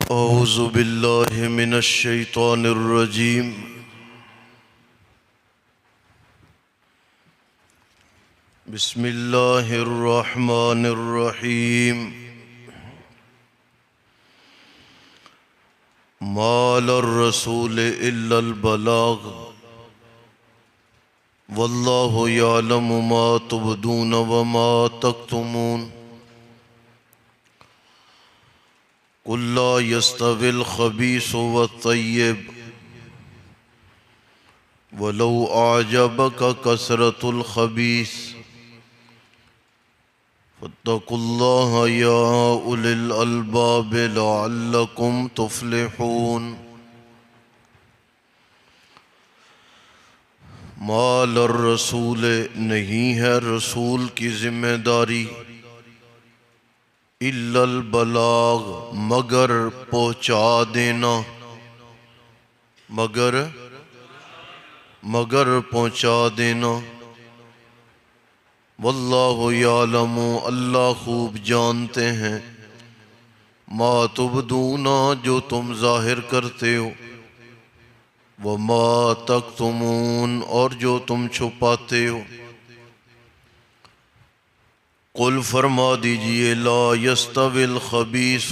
اعوذ باللہ من الشیطان الرجیم بسم اللہ الرحمن الرحیم ما علی الرسول الا البلاغ واللہ یعلم ما تبدون وما تکتمون قل لا يستوي الخبيث والطيب ولو أعجبك كثرة الخبيث فاتقوا الله يا أولي الألباب لعلكم تفلحون ما علی الرسول نہیں ہے رسول کی ذمہ داری الا البلاغ مگر پہنچا دینا مگر پہنچا دینا واللہ یعلم اللہ خوب جانتے ہیں ما تبدون جو تم ظاہر کرتے ہو وما تکتمون اور جو تم چھپاتے ہو قل فرما دیجئے لا یستوی الخبیث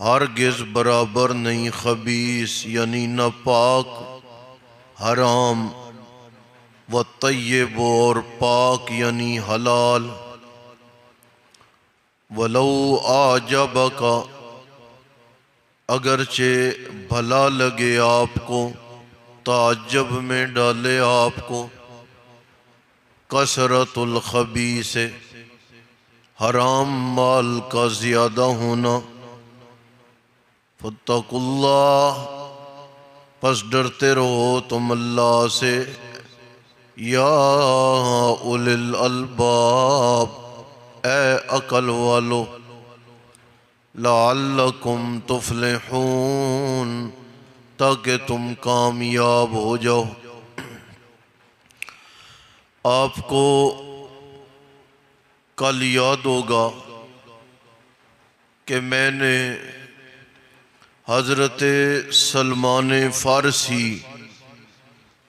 ہرگز برابر نہیں خبیث یعنی ناپاک حرام والطیب اور پاک یعنی حلال ولو اعجبک اگرچہ بھلا لگے آپ کو تعجب میں ڈالے آپ کو کثرت الخبیث حرام مال کا زیادہ ہونا فاتقوا اللہ پس ڈرتے رہو تم اللہ سے یا اولی الالباب اے عقل والو لعلکم تفلحون تاکہ تم کامیاب ہو جاؤ آپ کو کل یاد ہوگا کہ میں نے حضرت سلمان فارسی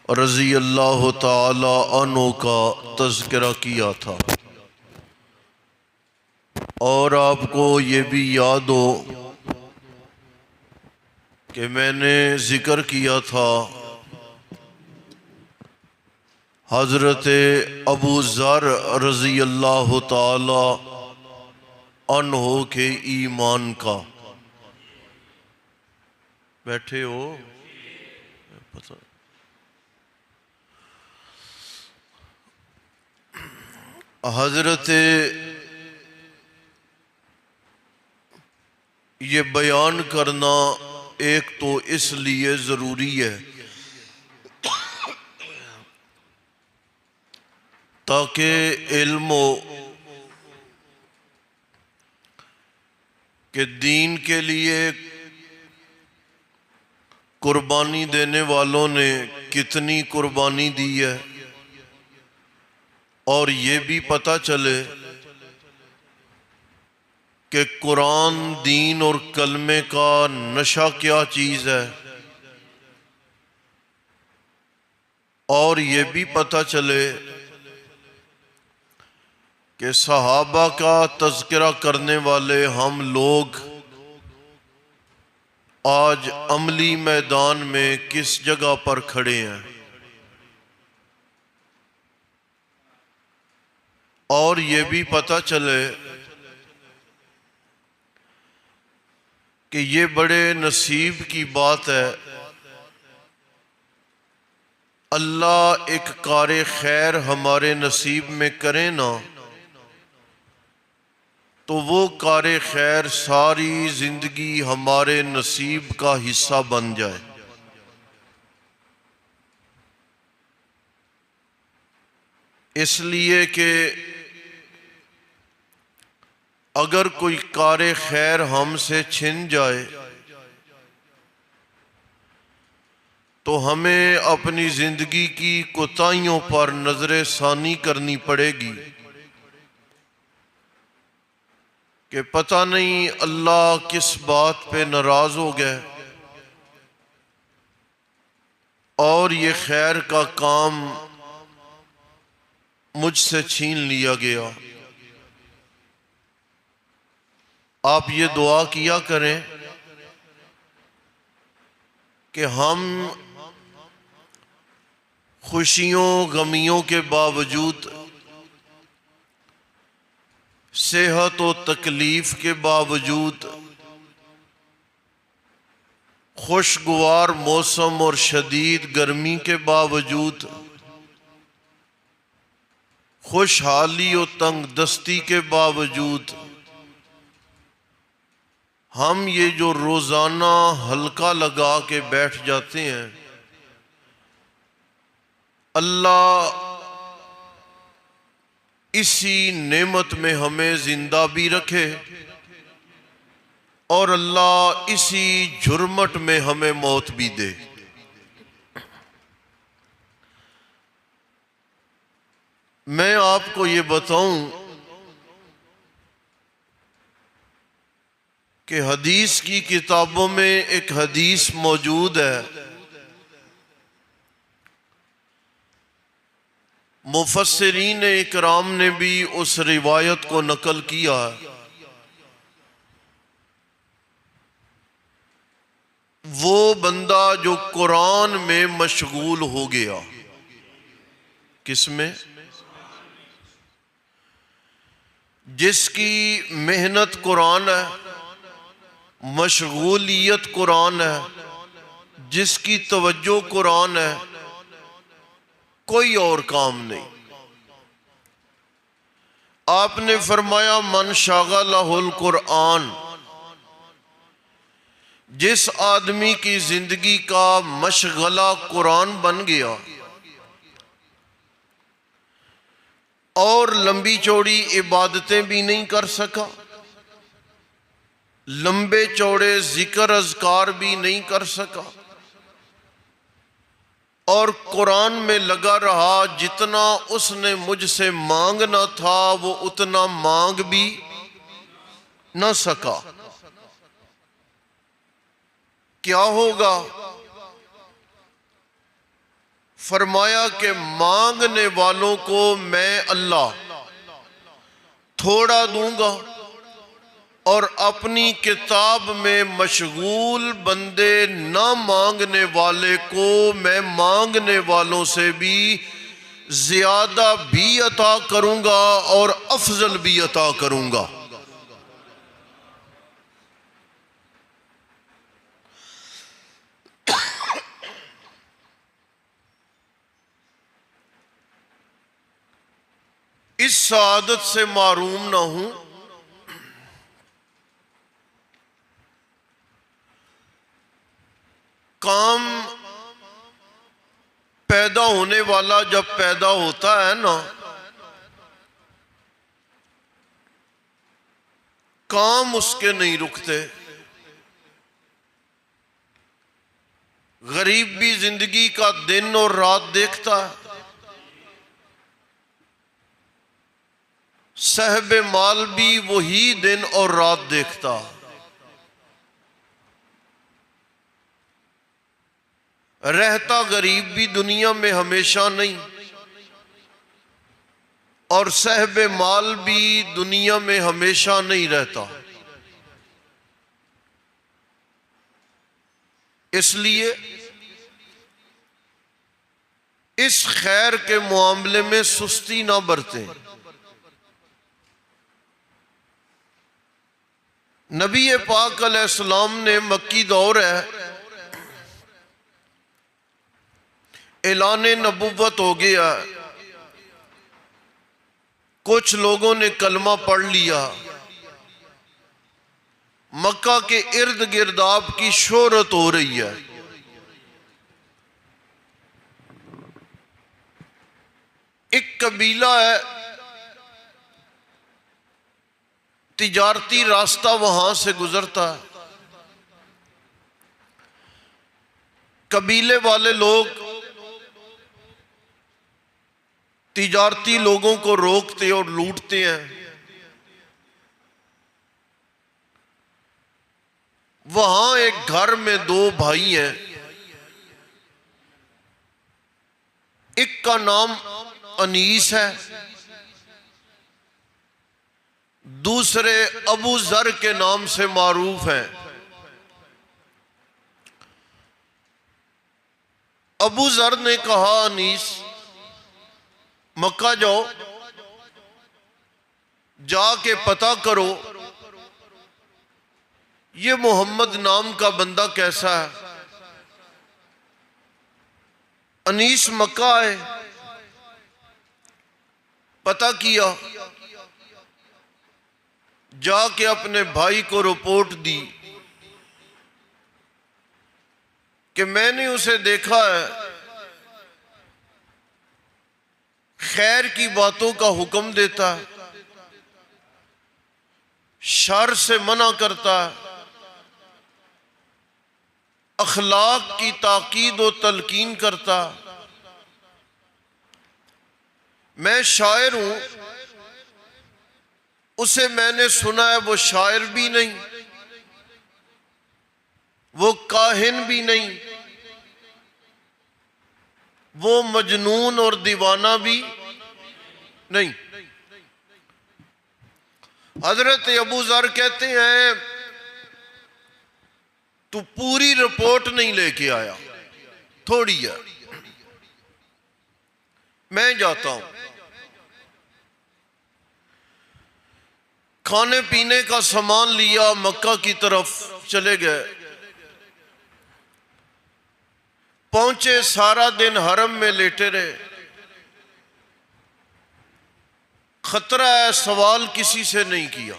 رضی اللہ تعالی عنہ کا تذکرہ کیا تھا اور آپ کو یہ بھی یاد ہو کہ میں نے ذکر کیا تھا حضرت ابو ذر رضی اللہ تعالی عنہ کے ایمان کا بیٹھے ہو حضرت یہ بیان کرنا ایک تو اس لیے ضروری ہے تاکہ علم ہو کہ دین کے لیے قربانی دینے والوں نے کتنی قربانی دی ہے اور یہ بھی پتہ چلے کہ قرآن دین اور کلمے کا نشہ کیا چیز ہے اور یہ بھی پتہ چلے کہ صحابہ کا تذکرہ کرنے والے ہم لوگ آج عملی میدان میں کس جگہ پر کھڑے ہیں اور یہ بھی پتہ چلے کہ یہ بڑے نصیب کی بات ہے اللہ ایک کار خیر ہمارے نصیب میں کرے نا تو وہ کار خیر ساری زندگی ہمارے نصیب کا حصہ بن جائے اس لیے کہ اگر کوئی کار خیر ہم سے چھن جائے تو ہمیں اپنی زندگی کی کوتاہیوں پر نظر ثانی کرنی پڑے گی کہ پتہ نہیں اللہ کس بات پہ ناراض ہو گئے اور یہ خیر کا کام مجھ سے چھین لیا گیا۔ آپ یہ دعا کیا کریں کہ ہم خوشیوں غمیوں کے باوجود، صحت و تکلیف کے باوجود، خوشگوار موسم اور شدید گرمی کے باوجود، خوشحالی و تنگ دستی کے باوجود، ہم یہ جو روزانہ حلقہ لگا کے بیٹھ جاتے ہیں، اللہ اسی نعمت میں ہمیں زندہ بھی رکھے اور اللہ اسی جھرمٹ میں ہمیں موت بھی دے۔ میں آپ کو یہ بتاؤں کہ حدیث کی کتابوں میں ایک حدیث موجود ہے، مفسرین اکرام نے بھی اس روایت کو نقل کیا ہے۔ وہ بندہ جو قرآن میں مشغول ہو گیا، کس میں؟ جس کی محنت قرآن ہے، مشغولیت قرآن ہے، جس کی توجہ قرآن ہے، کوئی اور کام نہیں۔ آپ نے فرمایا من شغلہ القرآن، جس آدمی کی زندگی کا مشغلہ قرآن بن گیا اور لمبی چوڑی عبادتیں بھی نہیں کر سکا، لمبے چوڑے ذکر اذکار بھی نہیں کر سکا، اور قرآن میں لگا رہا، جتنا اس نے مجھ سے مانگنا تھا وہ اتنا مانگ بھی نہ سکا، کیا ہوگا؟ فرمایا کہ مانگنے والوں کو میں اللہ تھوڑا دوں گا اور اپنی کتاب میں مشغول بندے نہ مانگنے والے کو میں مانگنے والوں سے بھی زیادہ بھی عطا کروں گا اور افضل بھی عطا کروں گا۔ اس سعادت سے محروم نہ ہوں۔ کام پیدا ہونے والا جب پیدا ہوتا ہے نا، کام اس کے نہیں رکتے۔ غریب بھی زندگی کا دن اور رات دیکھتا ہے، صاحب مال بھی وہی دن اور رات دیکھتا۔ رہتا غریب بھی دنیا میں ہمیشہ نہیں، اور صاحب مال بھی دنیا میں ہمیشہ نہیں رہتا۔ اس لیے اس خیر کے معاملے میں سستی نہ برتیں۔ نبی پاک علیہ السلام نے مکی دور ہے، اعلان نبوت ہو گیا، کچھ لوگوں نے کلمہ پڑھ لیا، مکہ کے ارد گرد آپ کی شہرت ہو رہی ہے۔ ایک قبیلہ ہے، تجارتی راستہ وہاں سے گزرتا ہے، قبیلے والے لوگ تجارتی لوگوں کو روکتے اور لوٹتے ہیں۔ وہاں ایک گھر میں دو بھائی ہیں، ایک کا نام انیس ہے، دوسرے ابو ذر کے نام سے معروف ہیں۔ ابو ذر نے کہا انیس مکہ جاؤ، جا کے پتہ کرو یہ محمد نام کا بندہ کیسا ہے۔ انیس مکہ آئے، پتہ کیا، جا کے اپنے بھائی کو رپورٹ دی کہ میں نے اسے دیکھا ہے، خیر کی باتوں کا حکم دیتا ہے، شر سے منع کرتا ہے، اخلاق کی تاکید و تلقین کرتا۔ میں شاعر ہوں، اسے میں نے سنا ہے وہ شاعر بھی نہیں، وہ کاہن بھی نہیں، وہ مجنون اور دیوانہ بھی نہیں۔ حضرت ابو ذر کہتے ہیں تو پوری رپورٹ نہیں لے کے آیا، تھوڑی ہے، میں جاتا ہوں۔ کھانے پینے کا سامان لیا، مکہ کی طرف چلے گئے، پہنچے، سارا دن حرم میں لیٹے رہے۔ خطرہ ہے، سوال کسی سے نہیں کیا۔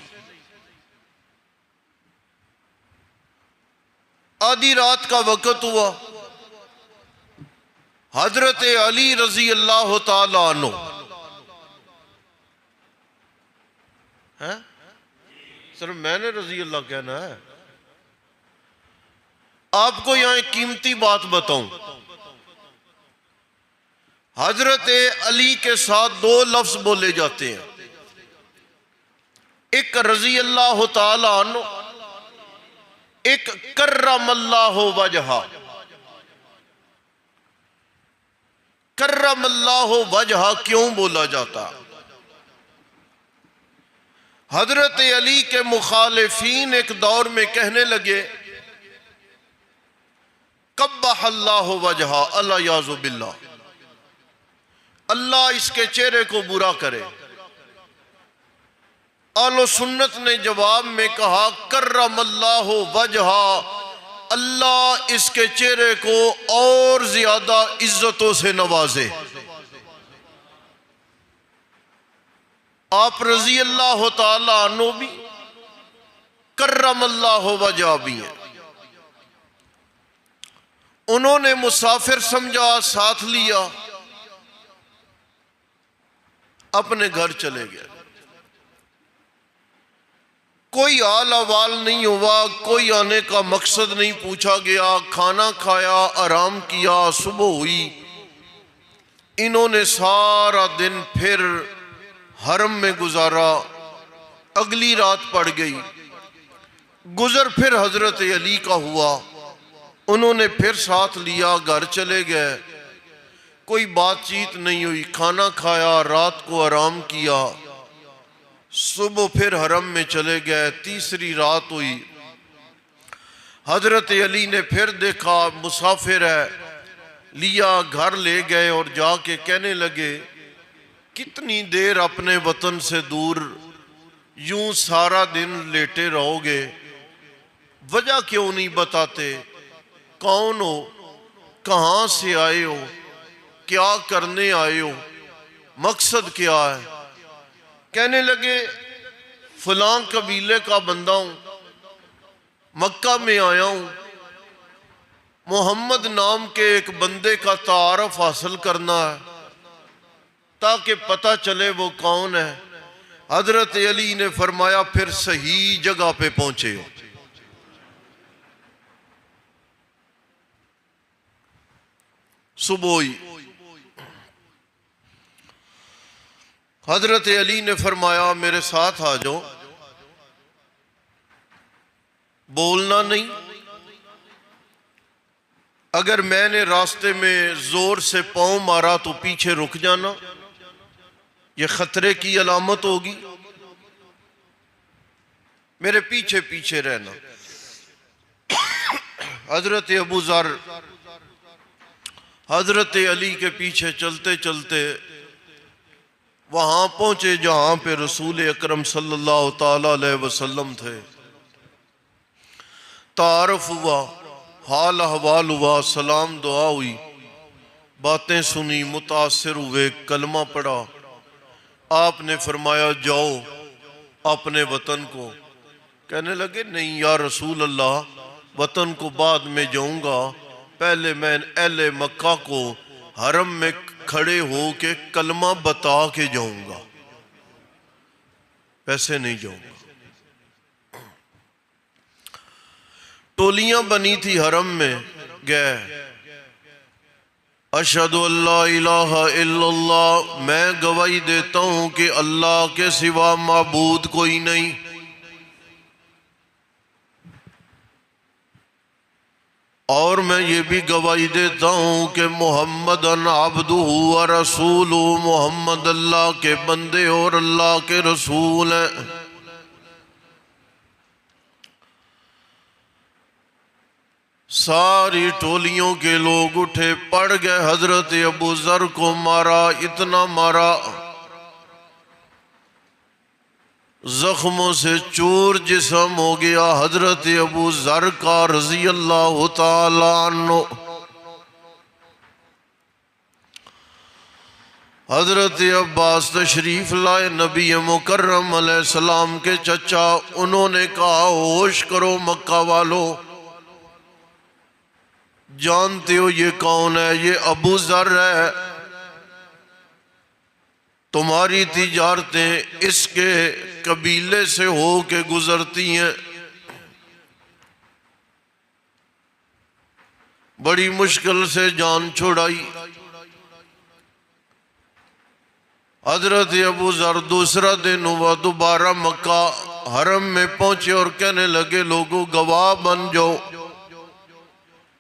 آدھی رات کا وقت ہوا، حضرت علی رضی اللہ تعالی عنہ صرف میں نے رضی اللہ کہنا ہے؟ آپ کو یہاں ایک قیمتی بات بتاؤں، حضرت علی کے ساتھ دو لفظ بولے جاتے ہیں، ایک رضی اللہ تعالی عنہ، ایک کرم اللہ وجہہ۔ کرم اللہ وجہہ کیوں بولا جاتا؟ حضرت علی کے مخالفین ایک دور میں کہنے لگے قبح اللہ وجہہ، الیاذ باللہ، اللہ اس کے چہرے کو برا کرے۔ اہل و سنت نے جواب میں کہا کرم اللہ وجہہ، اللہ اس کے چہرے کو اور زیادہ عزتوں سے نوازے۔ آپ رضی اللہ تعالی عنہ بھی، کرم اللہ وجہہ بھی ہیں۔ انہوں نے مسافر سمجھا، ساتھ لیا، اپنے گھر چلے گئے۔ کوئی حال احوال نہیں ہوا، کوئی آنے کا مقصد نہیں پوچھا گیا، کھانا کھایا، آرام کیا، صبح ہوئی۔ انہوں نے سارا دن پھر حرم میں گزارا، اگلی رات پڑ گئی، گزر پھر حضرت علی کا ہوا، انہوں نے پھر ساتھ لیا، گھر چلے گئے، کوئی بات چیت نہیں ہوئی، کھانا کھایا، رات کو آرام کیا، صبح پھر حرم میں چلے گئے، تیسری رات ہوئی، حضرت علی نے پھر دیکھا مسافر ہے، لیا، گھر لے گئے اور جا کے کہنے لگے کتنی دیر اپنے وطن سے دور یوں سارا دن لیٹے رہو گے، وجہ کیوں نہیں بتاتے؟ کون ہو؟ کہاں سے آئے ہو؟ کیا کرنے آئے ہو؟ مقصد کیا ہے؟ کہنے لگے فلاں قبیلے کا بندہ ہوں، مکہ میں آیا ہوں، محمد نام کے ایک بندے کا تعارف حاصل کرنا ہے تاکہ پتہ چلے وہ کون ہے۔ حضرت علی نے فرمایا پھر صحیح جگہ پہ پہنچے ہو۔ صبح ہوئی، حضرت علی نے فرمایا میرے ساتھ آ جاؤ، بولنا نہیں، اگر میں نے راستے میں زور سے پاؤں مارا تو پیچھے رک جانا، یہ خطرے کی علامت ہوگی، میرے پیچھے پیچھے رہنا۔ حضرت ابو ذر حضرت علی کے پیچھے چلتے چلتے وہاں پہنچے جہاں پہ رسول اکرم صلی اللہ تعالی علیہ وسلم تھے۔ تعارف ہوا، حال احوال ہوا، سلام دعا ہوئی، باتیں سنی، متاثر ہوئے، کلمہ پڑھا۔ آپ نے فرمایا جاؤ اپنے وطن کو۔ کہنے لگے نہیں یا رسول اللہ، وطن کو بعد میں جاؤں گا، پہلے میں اہل مکہ کو حرم میں کھڑے ہو کے کلمہ بتا کے جاؤں گا، پیسے نہیں جاؤں گا۔ ٹولیاں بنی تھی حرم میں، گئے اشہد اللہ الہ الا اللہ، میں گواہی دیتا ہوں کہ اللہ کے سوا معبود کوئی نہیں، اور میں یہ بھی گواہی دیتا ہوں کہ محمد عبدہ و رسولہ، محمد اللہ کے بندے اور اللہ کے رسول ہیں۔ ساری ٹولیوں کے لوگ اٹھے، پڑ گئے، حضرت ابو ذر کو مارا، اتنا مارا زخموں سے چور جسم ہو گیا حضرت ابو ذر کا رضی اللہ تعالی عنہ۔ حضرت عباس تشریف لائے، نبی مکرم علیہ السلام کے چچا، انہوں نے کہا ہوش کرو مکہ والو، جانتے ہو یہ کون ہے؟ یہ ابو ذر ہے، تمہاری تجارتیں اس کے قبیلے سے ہو کے گزرتی ہیں۔ بڑی مشکل سے جان چھڑائی۔ حضرت ابو ذر دوسرا دن ہوا، دوبارہ مکہ حرم میں پہنچے اور کہنے لگے لوگوں گواہ بن جاؤ،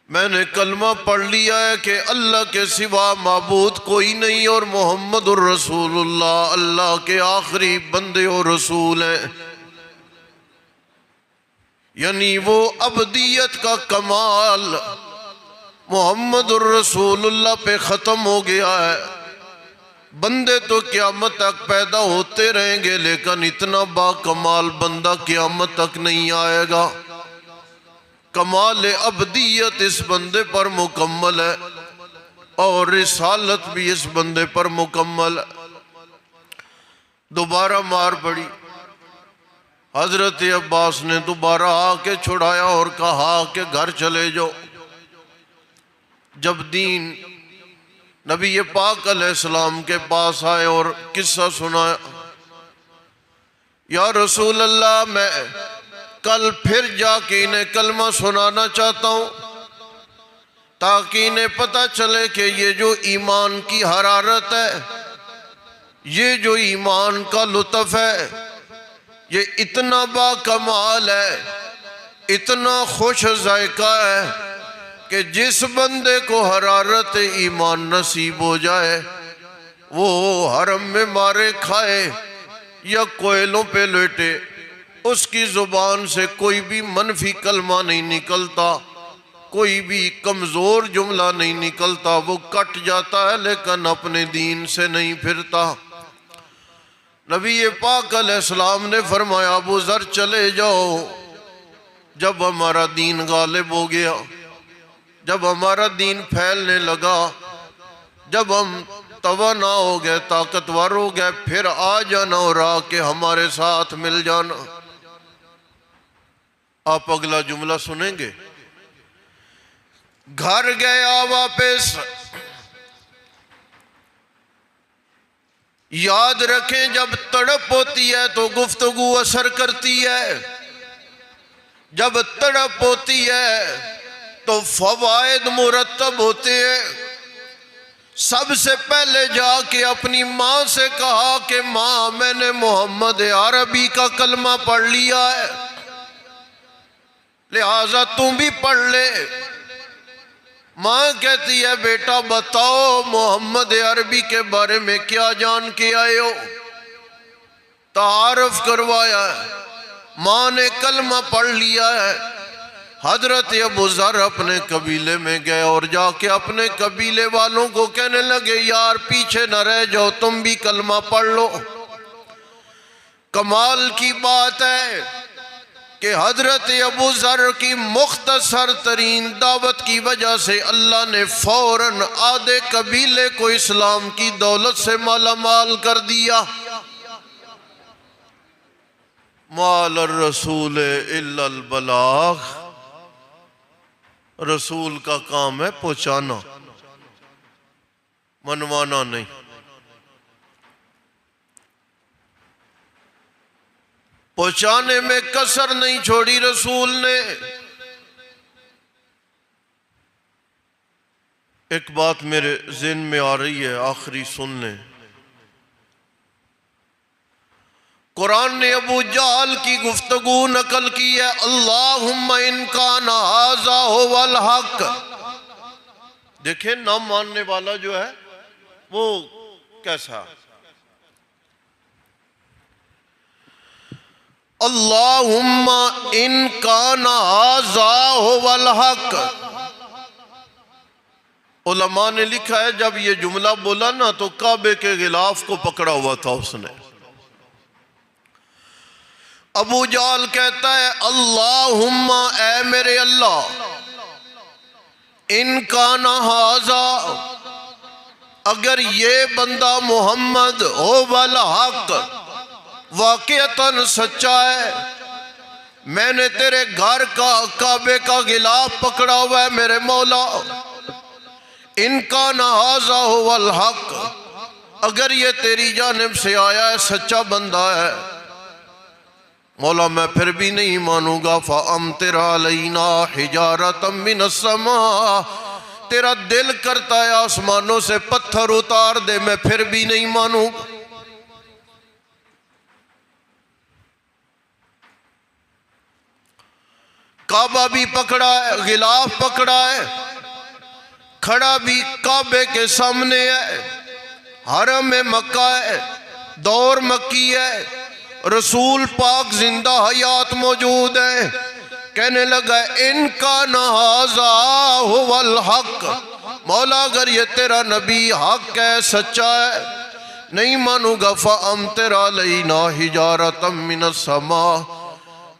میں نے کلمہ پڑھ لیا ہے کہ اللہ کے سوا معبود کوئی نہیں اور محمد الرسول اللہ اللہ کے آخری بندے اور رسول ہیں۔ یعنی وہ عبدیت کا کمال محمد الرسول اللہ پہ ختم ہو گیا ہے۔ بندے تو قیامت تک پیدا ہوتے رہیں گے، لیکن اتنا با کمال بندہ قیامت تک نہیں آئے گا۔ کمال عبدیت اس بندے پر مکمل ہے اور رسالت بھی اس بندے پر مکمل ہے۔ دوبارہ مار پڑی، حضرت عباس نے دوبارہ آ کے چھڑایا اور کہا کہ گھر چلے جاؤ۔ جب دین نبی پاک علیہ السلام کے پاس آئے اور قصہ سنایا، یا رسول اللہ میں کل پھر جا کے انہیں کلمہ سنانا چاہتا ہوں تاکہ انہیں پتہ چلے کہ یہ جو ایمان کی حرارت ہے، یہ جو ایمان کا لطف ہے، یہ اتنا با کمال ہے، اتنا خوش ذائقہ ہے کہ جس بندے کو حرارت ایمان نصیب ہو جائے وہ حرم میں مارے کھائے یا کوئلوں پہ لیٹے، اس کی زبان سے کوئی بھی منفی کلمہ نہیں نکلتا، کوئی بھی کمزور جملہ نہیں نکلتا، وہ کٹ جاتا ہے لیکن اپنے دین سے نہیں پھرتا۔ نبی پاک علیہ السلام نے فرمایا ابو ذر چلے جاؤ۔ جب ہمارا دین غالب ہو گیا، جب ہمارا دین پھیلنے لگا، جب ہم توانا ہو گئے، طاقتور ہو گئے، پھر آ جانا اور آ کے ہمارے ساتھ مل جانا۔ آپ اگلا جملہ سنیں گے، گھر گیا واپس۔ یاد رکھیں جب تڑپ ہوتی ہے تو گفتگو اثر کرتی ہے، جب تڑپ ہوتی ہے تو فوائد مرتب ہوتے ہیں۔ سب سے پہلے جا کے اپنی ماں سے کہا کہ ماں میں نے محمد عربی کا کلمہ پڑھ لیا ہے، لہٰذا تم بھی پڑھ لے۔ ماں کہتی ہے بیٹا بتاؤ محمد عربی کے بارے میں کیا جان کے آئے ہو؟ تعارف کروایا ہے، ماں نے کلمہ پڑھ لیا ہے۔ حضرت ابو ذر اپنے قبیلے میں گئے اور جا کے اپنے قبیلے والوں کو کہنے لگے یار پیچھے نہ رہ جاؤ، تم بھی کلمہ پڑھ لو۔ کمال کی بات ہے کہ حضرت ابو ذر کی مختصر ترین دعوت کی وجہ سے اللہ نے فوراً آدھے قبیلے کو اسلام کی دولت سے مالا مال کر دیا۔ مال الرسول الا البلاغ، رسول کا کام ہے پہنچانا، منوانا نہیں۔ پہنچانے میں کسر نہیں چھوڑی رسول نے۔ ایک بات میرے ذہن میں آ رہی ہے، آخری سن لیں۔ قرآن نے ابو جہل کی گفتگو نقل کی ہے، اللہم ان کان ھذا ھو الحق۔ دیکھیں نہ ماننے والا جو ہے وہ کیسا، اللہم ان کان ھذا ھو الحق۔ علماء نے لکھا ہے جب یہ جملہ بولا نا تو کعبے کے غلاف کو پکڑا ہوا تھا اس نے۔ ابو جہل کہتا ہے اللہم اے میرے اللہ، ان کان ھذا اگر یہ بندہ محمد ھو الحق واقعتاً سچا ہے، میں نے تیرے گھر کا کعبے کا غلاف پکڑا ہوا ہے میرے مولا، ان کان ھذا ھو الحق، اگر یہ تیری جانب سے آیا ہے سچا بندہ ہے مولا میں پھر بھی نہیں مانوں گا، فَأَمْطِرْ عَلَيْنَا حِجَارَةً مِّنَ السَّمَاءِ، تیرا دل کرتا ہے آسمانوں سے پتھر اتار دے، میں پھر بھی نہیں مانوں گا۔ کعبہ بھی پکڑا ہے، غلاف پکڑا ہے، کھڑا بھی کعبے کے سامنے ہے، حرم مکہ ہے، دور مکی ہے، رسول پاک زندہ حیات موجود ہے۔ کہنے لگا ان کان ھذا ھو الحق، مولا اگر یہ تیرا نبی حق ہے سچا ہے نہیں مانوں گا، فَأَمْطِرْ عَلَيْنَا حِجَارَةً مِّنَ السَّمَاءِ،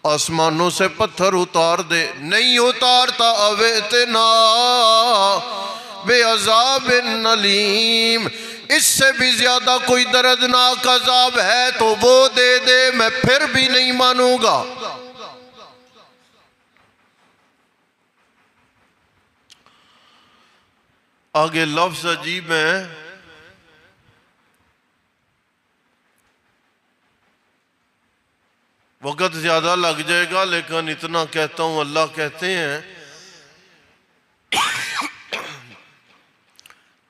آسمانوں سے پتھر اتار دے۔ نہیں اتارتا اویتنا بعذاب علیم، اس سے بھی زیادہ کوئی دردناک عذاب ہے تو وہ دے دے، میں پھر بھی نہیں مانوں گا۔ آگے لفظ عجیب ہیں، وقت زیادہ لگ جائے گا لیکن اتنا کہتا ہوں، اللہ کہتے ہیں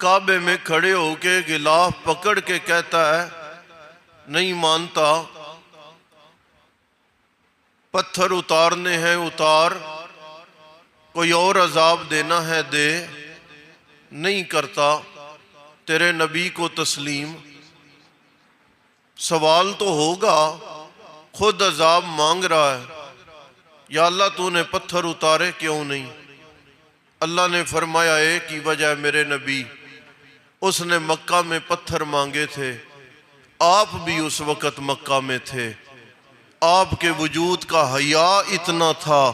کعبے میں کھڑے ہو کے غلاف پکڑ کے کہتا ہے نہیں مانتا، پتھر اتارنے ہیں اتار، کوئی اور عذاب دینا ہے دے، نہیں کرتا تیرے نبی کو تسلیم۔ سوال تو ہوگا، خود عذاب مانگ رہا ہے، یا اللہ تو نے پتھر اتارے کیوں نہیں؟ اللہ نے فرمایا ایک ہی وجہ ہے میرے نبی، اس نے مکہ میں پتھر مانگے تھے، آپ بھی اس وقت مکہ میں تھے، آپ کے وجود کا حیا اتنا تھا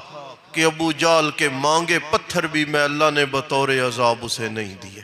کہ ابو جہل کے مانگے پتھر بھی میں اللہ نے بطور عذاب اسے نہیں دیے۔